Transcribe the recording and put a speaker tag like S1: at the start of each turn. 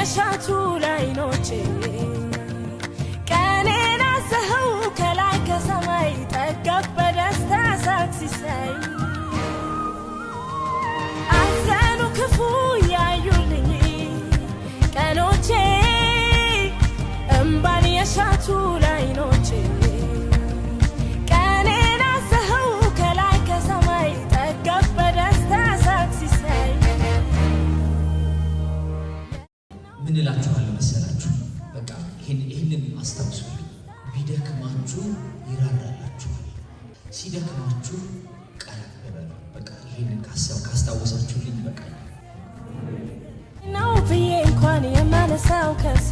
S1: የሻቱ ላይኖቼ ቀኔን አዘኸው ከላይ ከሰማይ ጠጋብ በደስታ ሳቅ ሲሳይ አዘኑ ክፉ ያዩልኝ ቀኖቼ እምባን የሻቱ ላይኖቼ ቀኔን አዘኸው ከላይ ከሰማይ ጠጋብ በደስታ ሳቅ ሲሳይ
S2: ምን እላችኋለሁ መሰላችሁ? በቃ ይሄንን አስታውሱ። ቢደክማችሁ ይራራላችኋል፣ ሲደክማችሁ ቀረብ በሉ። በቃ ይሄንን ካስታወሳችሁልኝ በቃ
S1: ነው ብዬ እንኳን የማነሳው ከስ